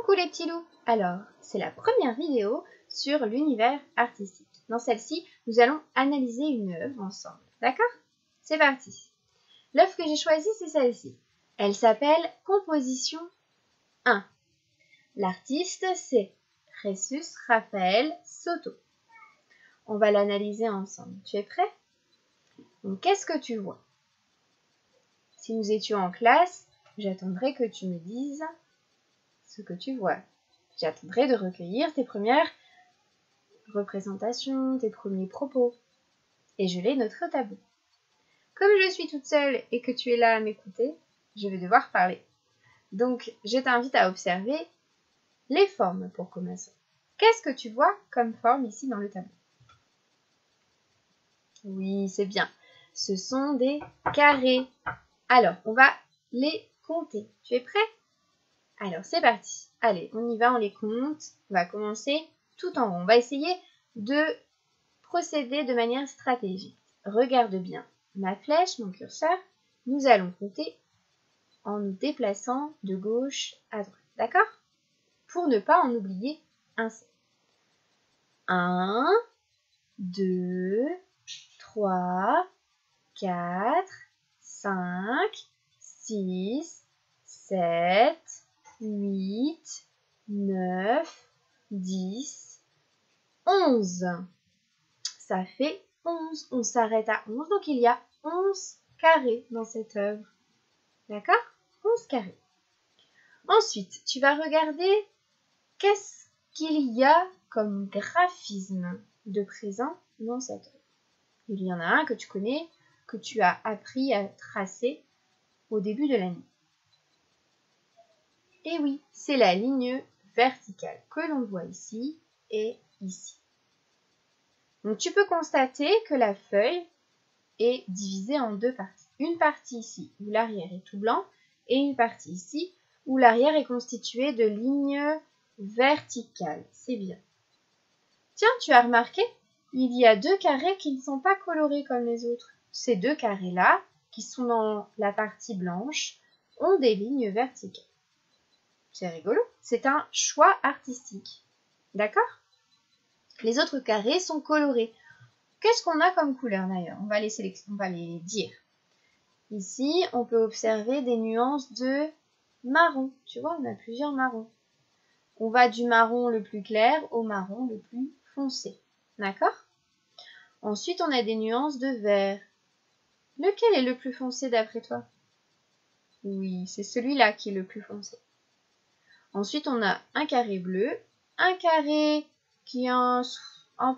Coucou les petits loups! Alors, c'est la première vidéo sur l'univers artistique. Dans celle-ci, nous allons analyser une œuvre ensemble. D'accord? C'est parti! L'œuvre que j'ai choisie, c'est celle-ci. Elle s'appelle Composition 1. L'artiste, c'est Jesus Raphael Soto. On va l'analyser ensemble. Tu es prêt? Donc, qu'est-ce que tu vois? Si nous étions en classe, j'attendrai que tu me dises ce que tu vois. J'attendrai de recueillir tes premières représentations, tes premiers propos. Et je les noterai au tableau. Comme je suis toute seule et que tu es là à m'écouter, je vais devoir parler. Donc, je t'invite à observer les formes pour commencer. Qu'est-ce que tu vois comme forme ici dans le tableau? Oui, c'est bien. Ce sont des carrés. Alors, on va les compter. Tu es prêt? Alors, c'est parti. Allez, on y va, on les compte. On va commencer tout en haut. On va essayer de procéder de manière stratégique. Regarde bien ma flèche, mon curseur. Nous allons compter en nous déplaçant de gauche à droite. D'accord? Pour ne pas en oublier un seul. 1, 2, 3, 4, 5, 6, 7, 8, 9, 10, 11. Ça fait 11. On s'arrête à 11. Donc, il y a 11 carrés dans cette œuvre. D'accord? 11 carrés. Ensuite, tu vas regarder qu'est-ce qu'il y a comme graphisme de présent dans cette œuvre. Il y en a un que tu connais, que tu as appris à tracer au début de l'année. Et oui, c'est la ligne verticale que l'on voit ici et ici. Donc tu peux constater que la feuille est divisée en deux parties. Une partie ici où l'arrière est tout blanc et une partie ici où l'arrière est constituée de lignes verticales. C'est bien. Tiens, tu as remarqué, il y a deux carrés qui ne sont pas colorés comme les autres. Ces deux carrés-là, qui sont dans la partie blanche, ont des lignes verticales. C'est rigolo. C'est un choix artistique. D'accord? Les autres carrés sont colorés. Qu'est-ce qu'on a comme couleur d'ailleurs? On va les dire. Ici, on peut observer des nuances de marron. Tu vois, on a plusieurs marrons. On va du marron le plus clair au marron le plus foncé. D'accord? Ensuite, on a des nuances de vert. Lequel est le plus foncé d'après toi? Oui, c'est celui-là qui est le plus foncé. Ensuite, on a un carré bleu, un carré qui est un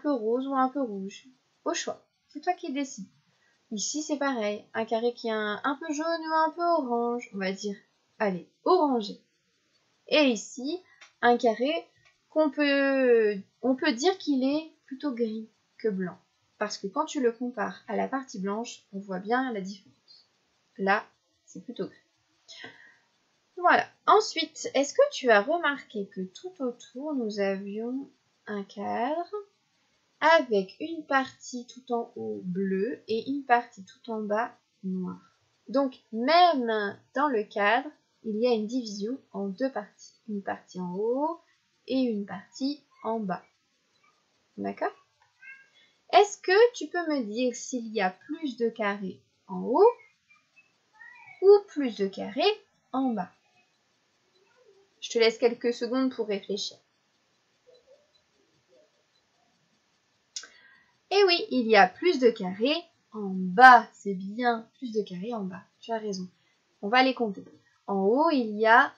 peu rose ou un peu rouge. Au choix, c'est toi qui décides. Ici, c'est pareil, un carré qui est un peu jaune ou un peu orange. On va dire, allez, orangé. Et ici, un carré on peut dire qu'il est plutôt gris que blanc. Parce que quand tu le compares à la partie blanche, on voit bien la différence. Là, c'est plutôt gris. Voilà. Ensuite, est-ce que tu as remarqué que tout autour, nous avions un cadre avec une partie tout en haut bleue et une partie tout en bas noire. Donc, même dans le cadre, il y a une division en deux parties. Une partie en haut et une partie en bas. D'accord? Est-ce que tu peux me dire s'il y a plus de carrés en haut ou plus de carrés en bas? Je te laisse quelques secondes pour réfléchir. Et oui, il y a plus de carrés en bas. C'est bien, plus de carrés en bas. Tu as raison. On va les compter. En haut, il y a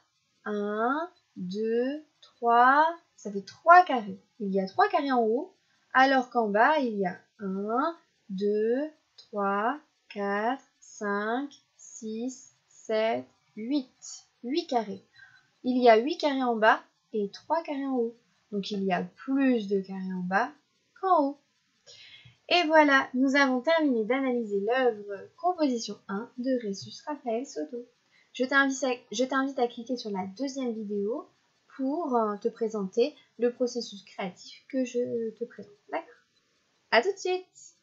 1, 2, 3. Ça fait 3 carrés. Il y a 3 carrés en haut, alors qu'en bas, il y a 1, 2, 3, 4, 5, 6, 7, 8. 8 carrés. Il y a 8 carrés en bas et 3 carrés en haut. Donc, il y a plus de carrés en bas qu'en haut. Et voilà, nous avons terminé d'analyser l'œuvre Composition 1 de Jesus Raphael Soto. Je t'invite à cliquer sur la deuxième vidéo pour te présenter le processus créatif que je te présente. D'accord? À tout de suite!